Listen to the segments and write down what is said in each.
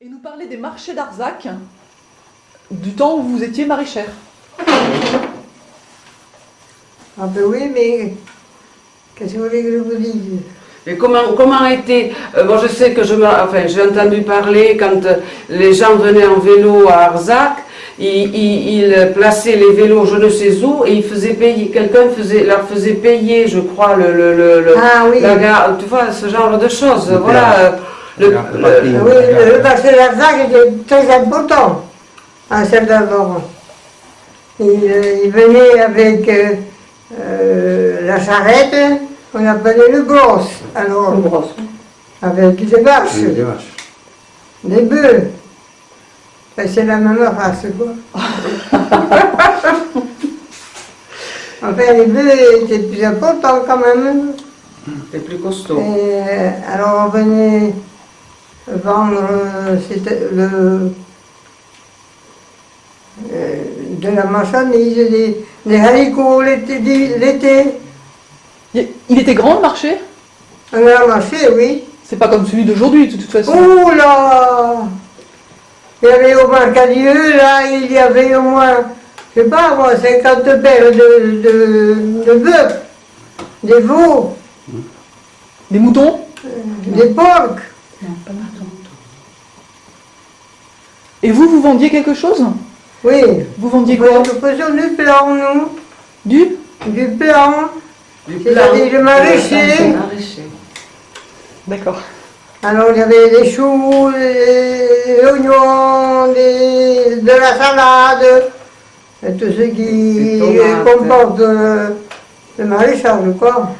Et nous parler des marchés d'Arzac, du temps où vous étiez maraîchère. Ah ben oui, mais qu'est-ce que vous voulez que je vous dise? Et comment était, moi je sais que j'ai entendu parler quand les gens venaient en vélo à Arzac, ils plaçaient les vélos je ne sais où et ils faisaient payer, leur faisait payer, je crois, Ah oui. la gare, tu vois, ce genre de choses. Voilà. Oui, le marché d'Arzac était très important à Saint-Alban. Il venait avec la charrette, on appelait le brosse. Alors, Le brosse. avec des vaches, Oui, des vaches. des bœufs. Ben, c'est la même race, quoi. Enfin, les bœufs étaient plus importants quand même. C'est plus costaud. Et, alors on venait vendre de la marchandise, des haricots l'été. Il était grand le marché? Un grand marché, oui. C'est pas comme celui d'aujourd'hui de toute façon. Ouh là! Il y avait au Marcadieu, là, il y avait au moins, je sais pas moi, 50 paires de bœufs, des veaux, Des moutons? des porcs. Non, pas maintenant. Et vous vendiez quelque chose? Oui. Vous vendiez quoi? Nous faisions du plan, nous. Du plan. C'est-à-dire le maraîcher. D'accord. Alors il y avait des choux, des oignons, de la salade, et tout ce qui comporte le maraîchage, quoi.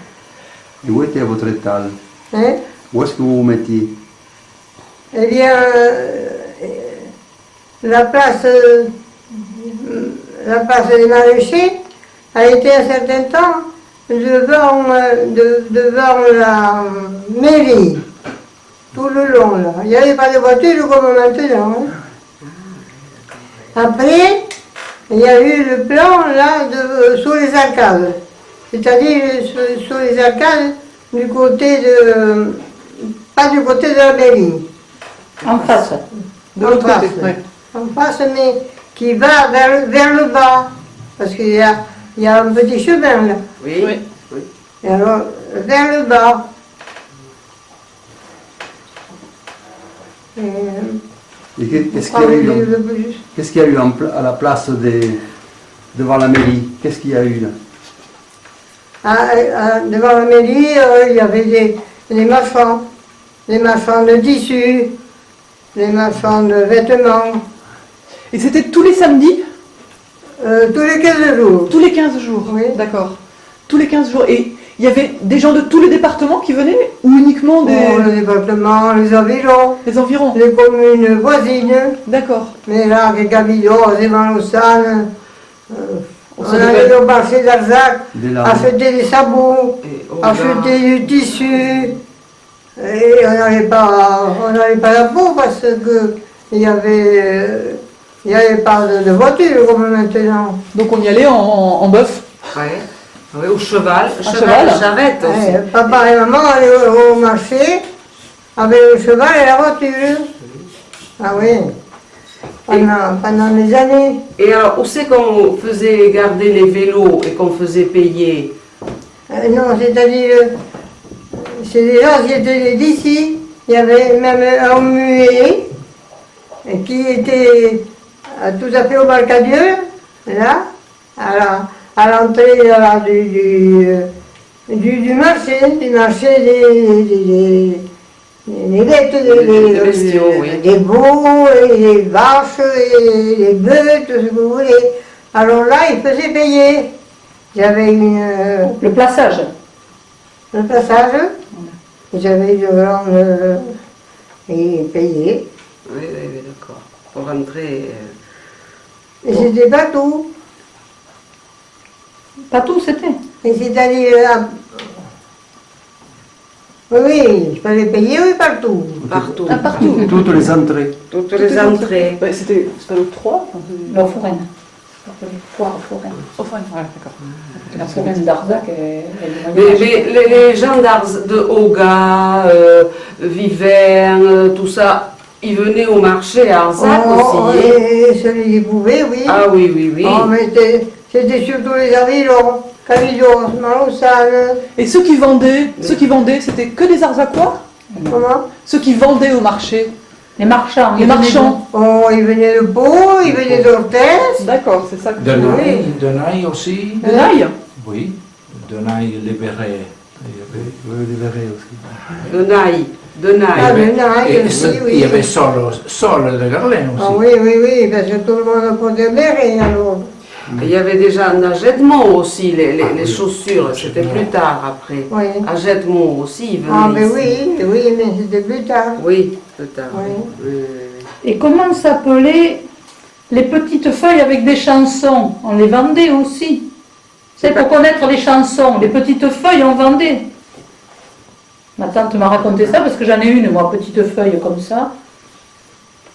Et où était votre étal? Hein? Où est-ce que vous vous mettiez? Eh bien, la place des maraîchers a été un certain temps devant la mairie, tout le long là. Il n'y avait pas de voiture comme maintenant. Hein. Après, il y a eu le plan là sous les arcades, c'est-à-dire sous les arcades du côté pas du côté de la mairie. En face. De l'autre En côté. face. Ouais. En face, mais qui va vers le bas, parce qu'il y a un petit chemin là. Oui. Oui. Et alors, vers le bas. Et qu'est-ce qu'il y a eu, qu'est-ce qu'il y a eu à la place devant la mairie? Qu'est-ce qu'il y a eu là? Devant la mairie, il y avait des marchands de tissus, des marchands de vêtements, Et c'était tous les samedis? tous les 15 jours. Tous les 15 jours? Oui. D'accord. Tous les 15 jours. Et il y avait des gens de tous les départements qui venaient? Ou uniquement Le département, les environs, des environs? les communes voisines, D'accord. Mélac, Gabillos, Évan-Lausanne. On Ça devait allait être- au marché d'Arzac, Des lames. acheter des sabots, acheter du tissu. Et on n'avait pas la peau parce que il n'y avait pas de voiture comme maintenant. Donc on y allait en bœuf? Ouais. Oui, au cheval. cheval. Charrette aussi. Ouais, papa et maman allaient au marché avec le cheval et la voiture. Ah oui, pendant des années. Et alors, où c'est qu'on faisait garder les vélos et qu'on faisait payer? Non, c'est-à-dire, c'est des gens qui étaient d'ici. Il y avait même un muet qui était tout à fait au Marcadieu, là, à l'entrée là, du marché des bêtes, Des bestiaux, oui. des veaux, et des vaches, et des bœufs, tout ce que vous voulez. Alors là, ils faisaient payer. J'avais Le plaçage. un passage, j'avais une grande et payé. Oui, d'accord. Pour rentrer. Et c'était pas tout. Pas tout, c'était. Et c'est-à-dire, oui, il fallait payer, oui, partout. Partout. Ah, partout. Toutes les entrées. Toutes les entrées. Ouais, c'était pas l'octroi? La foraine. Foire foraine. Au fond, ouais, d'accord. La foraine d'Arzac, elle est Les gens de Hoga, Vivern, tout ça, il venait au marché à Arzac Oh, aussi. et celui qui pouvait, oui. Ah oui, oui, oui. Oh, mais c'était surtout les avirons, Camidos, Maroussan, Et ceux qui vendaient, c'était que des Arzacois? comment? Ceux qui vendaient au marché? Les marchands. Les marchands? Oh, ils venaient de Pau, ils venaient d'Orthez. D'accord, c'est ça que Denaille aussi. De Naï? Oui, Denaille, les Verrets. Oui, les verrets aussi. De Naï. De Naï. Ah, de Naï Et aussi, oui. il y avait Sol de Garlin Ah aussi. oui, oui, oui, parce que tout le monde portait béret alors. Et il y avait déjà un Agetmont aussi, les chaussures, c'était plus tard après. Oui. Agetmont aussi, il venait Ah, mais ici. oui, mais c'était plus tard. Oui, plus tard. Oui. Oui, oui, oui. Et comment s'appelaient les petites feuilles avec des chansons? On les vendait aussi. C'est pour connaître les chansons. Les petites feuilles, on vendait. Ma tante m'a raconté ça parce que j'en ai une, moi, petite feuille comme ça.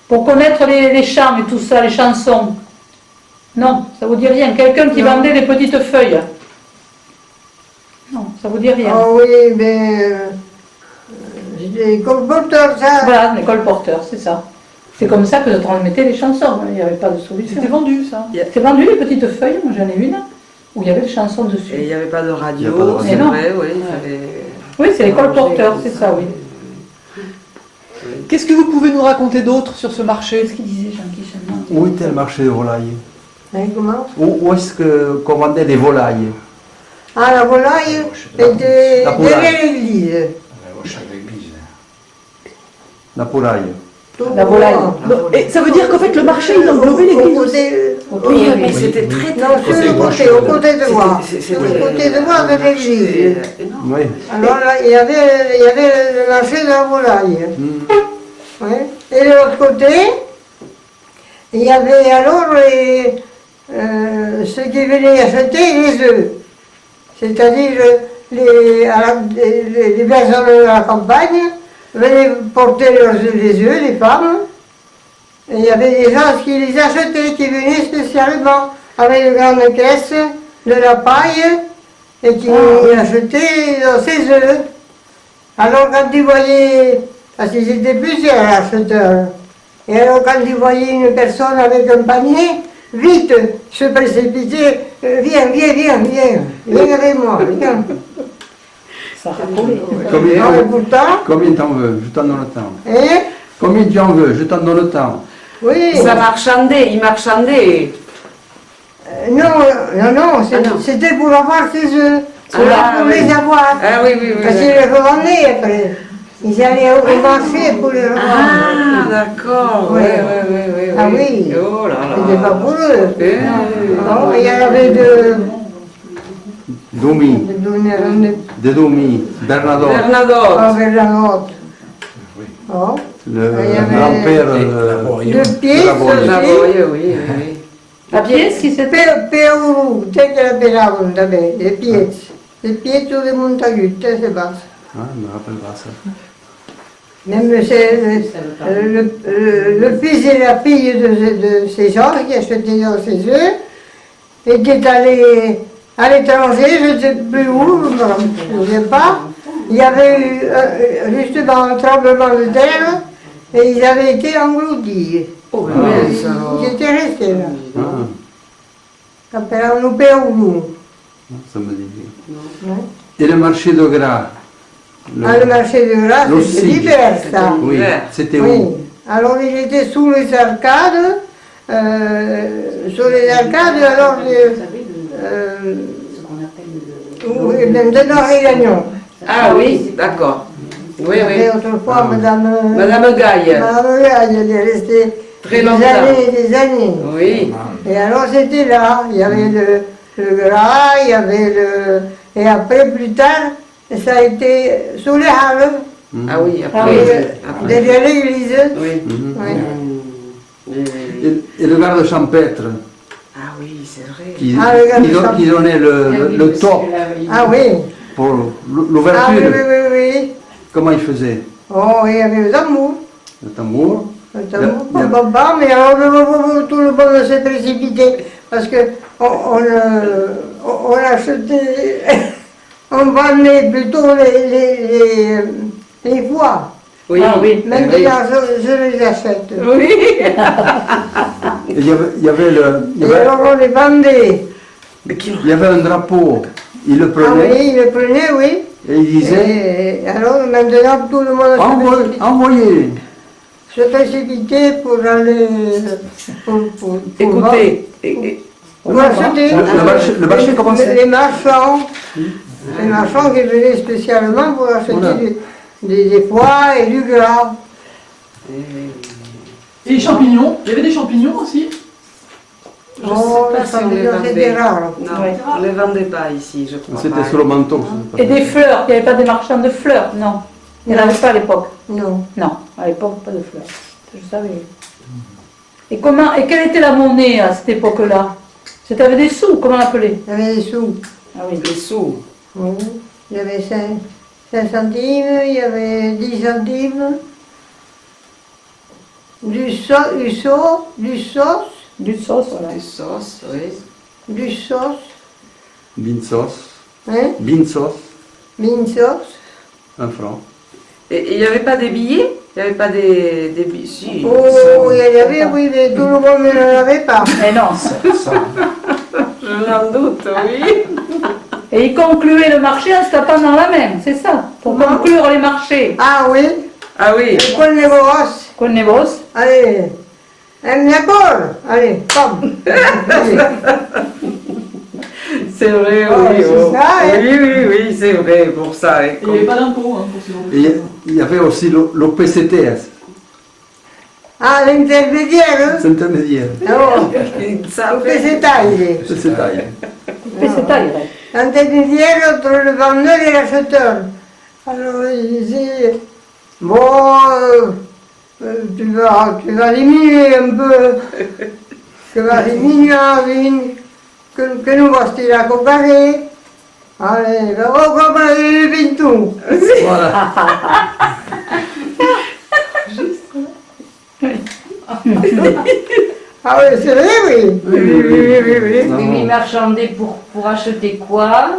Pour connaître les chants et tout ça, les chansons. Non, ça vous dit rien. Quelqu'un qui Non. vendait des petites feuilles. Non, ça vous dit rien. Ah oui, mais j'étais colporteur, ça. Voilà, l'école porteur, c'est ça. C'est comme ça que je transmettais les chansons. Il n'y avait pas de solution. c'était vendu, ça. C'est vendu les petites feuilles, moi j'en ai une, où il y avait les chansons Et il dessus. n'y avait pas de Il y a radio, pas de radio. c'est Mais non. vrai, oui. il fallait- Oui, c'est l'école porteur, c'est ça, oui. Qu'est-ce que vous pouvez nous raconter d'autre sur ce marché? Qu'est-ce qu'il disait Jean-Guy Chalmant? Où était le marché de volailles? Hein, comment? Où est-ce qu'on vendait des volailles? Ah, la volaille était La volaille. derrière l'église. La poulaille. Tout La volaille. droit. Et ça veut dire qu'en fait, le marché, il englobait l'église Au aussi. côté- Oui, mais c'était très Non, sur le côté, au côté de moi. C'était- Sur le côté de moi de l'église. énorme. Oui. Alors là, il y avait le marché de la volaille. Oui. Et de l'autre côté, il y avait alors ceux qui venaient acheter les œufs. C'est-à-dire les personnes de la campagne venaient porter les œufs, les femmes. Et il y avait des gens qui les achetaient, qui venaient spécialement avec de grandes caisses, de la paille, et qui achetaient ces œufs. Alors quand ils voyaient, parce qu'ils étaient plusieurs acheteurs, et alors quand ils voyaient une personne avec un panier, vite se précipitaient, viens avec moi, viens. Ça racolait. Alors, et pourtant, Combien t'en veux? Je t'en donne le temps. hein, Combien tu en veux? Je t'en donne le temps. oui, Ça marchandait, il marchandait. non, c'était pour avoir ces œufs, pour oui. les avoir. Ah oui, oui, oui. Parce qu'ils les revendaient après. Ils allaient au marché pour les revendre. Ah, d'accord. Oui. Oui. Ah oui. Oh là là. C'était pas pour eux. Eh, Non, il y avait Domi, de de Domi, Bernadotte, Bernadotte. Bernadotte. Oh, le il y avait- grand-père de pieds, la Boye. La aussi. Boye, oui. À pied, qui c'était Peouru, c'est que la pelavano d'abord, les pieds. Les pieds sur les montagnes, c'est bas. Ah, je me rappelle pas ça. Même le fils et la fille de ces gens qui achetaient dans ces œufs étaient allés à l'étranger, je ne sais plus où, je ne sais pas. Il y avait eu justement un tremblement de terre et ils avaient été engloutis. Oh, mais ça. Ils étaient restés là. Ah, Appelons-nous Peouru. ça me dit bien. Et le marché de gras? Le marché de Grasse, Le c'était Sig. l'hiver, ça. Oui, c'était Oui. où? Alors il était sous les arcades, alors oui, même de Nord-et-Gagnon. Ah oui, d'accord. Oui, Et oui. autrefois, Madame Madame Gaille. Madame Gaille, elle est restée Très des longtemps. années et des années. Oui. Et alors c'était là, il y avait le gras, il y avait le... Et après, plus tard, ça a été sous les halles, Ah oui, Ah après. oui. Après. derrière l'église. Oui. Mhm. Oui. Oui, oui. Et le garde champêtre Ah oui, c'est vrai. qui, Ah, le garde qui don- qui donnait le top Ah oui. pour Ah oui, l'ouverture. oui. Comment il faisait? Oh, il y avait le tambour. Le tambour. Le tambour, pam, mais alors tout le monde s'est précipité parce que on achetait, on vendait plutôt les foies. Oui. Ah oui. Maintenant, je les achète. Oui. Et il y avait Et alors, on les vendait. Mais qui- il y avait un drapeau. Il le Ah prenait oui, ils le prenaient, oui. et il disait Et alors, maintenant, tout le monde envoyez. se précipitait pour aller... pour Écoutez, pour acheter. Le marché commençait. Les marchands qui venaient spécialement pour acheter Voilà. des pois et du gras. Et les champignons, il y avait des champignons aussi. je Oh, sais pas si on les c'était vendait. rare. Non, Ouais. on ne les vendait pas ici, je crois. C'était pas. sur le manteau. Et des fleurs, il n'y avait pas des marchands de fleurs, non. Il n'y en avait pas à l'époque. Non. Non, à l'époque, pas de fleurs. Je savais. Et quelle était la monnaie à cette époque-là? C'était avec des sous, comment on l'appelait? Il y avait des sous. Ah oui. Les sous. Oui. Il y avait 5 centimes, il y avait 10 centimes. Du sauce, Du sauce, voilà. Des sauces, oui. du sauce, Bean sauce. hein, Bean sauce, mine sauce. 1 franc. Et il n'y avait pas des billets? Il n'y avait pas des billets? Si. Oh, il y avait, oui, mais tout le monde ne l'avait pas. Mais non. Je n'en doute, oui. Et ils concluaient le marché en se tapant dans la main, c'est ça. Pour Comment? conclure les marchés. Ah oui, Ah oui. le con de boros. Con negos. Allez, un d'accord. Allez, pam. Allez. C'est vrai, Oh, oui. c'est ça, hein. Oui, c'est vrai, pour ça. Et il n'y avait pas d'impôt hein, pour ces Et gens. il y avait aussi l'OPCTS, Ah, l'intermédiaire. c'est intermédiaire. Non, Ça que fait... c'est taillé. C'est taille. Mais c'est taille, ouais. L'intermédiaire entre le vendeur et l'acheteur. Alors, il disait, bon, tu vas diminuer un peu. Tu vas diminuer en vin. Que nous voici la comparer. Allez, on va comparer le vin tout. Voilà. Ah oui, c'est vrai, oui. Oui. Non, Et non. ils marchandaient pour acheter quoi?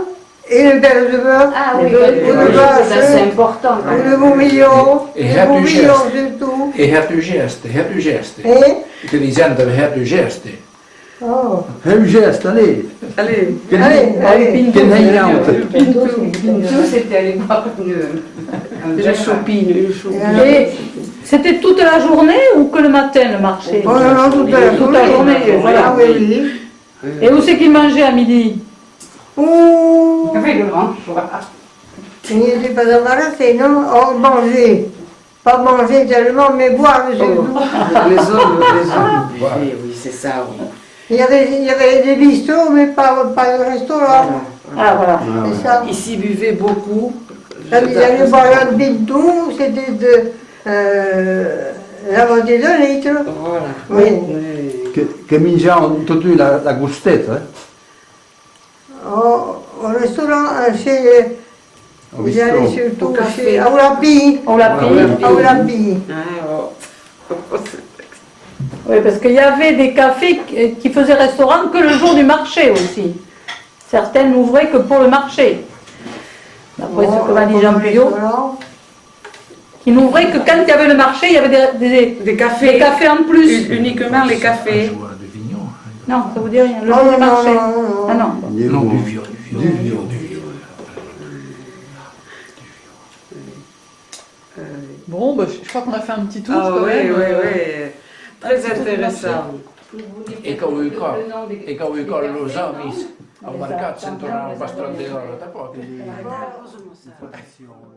Et le verre de beurre. Ah oui, le vache, ça c'est important. quand même. le bourguignon. Et Le hebt u bourguignon, gest? c'est tout. E hebt u geste? Et, Che dicendo hebt u geste? oh, Un geste, allez. Allez. allez. Quel hangout. Tout c'était à l'époque Une chopine, une chopine. Et c'était toute la journée ou que le matin le marché? Oh non, non, toute la journée, voilà. Ah oui, oui. Et où c'est qu'ils mangeaient à midi? Ouh, avec le grand choix. il n'était pas embarrassé, non? Oh, manger. Pas manger tellement, mais boire, c'est tout. Les hommes. Oui, c'est ça, oui. Il y avait des bistrots, mais pas de restaurant. Ah voilà. C'est ça. Ici, buvait beaucoup. Quand ils allaient boire un pintou, c'était de la moitié d'un litre. Voilà. Oui. Che mangiavano tutti la gustetta, Au restaurant, chez... Au Ils allaient bistrot. surtout Au café. chez Aulapi. On l'a pris. Aulapi. Ah, oh. Oui, parce qu'il y avait des cafés qui faisaient restaurant que le jour du marché aussi. Certains n'ouvraient que pour le marché. D'après ce que m'a dit Jean Puyot, qui n'ouvraient que quand il y avait le marché, il y avait Des cafés. des cafés en plus. Uniquement les Un cafés. joueur de vignon. Non, ça vous dit rien. Le Non, jour du non, marché. non, non. Ah non. Non, du vieux, du vieux. Bon, bah, je crois qu'on a fait un petit tour Ah quand oui, même. oui. Très intéressant. E che vuoi con lo amis al mercato sentono un bastone d'oro, da poco. Protezione.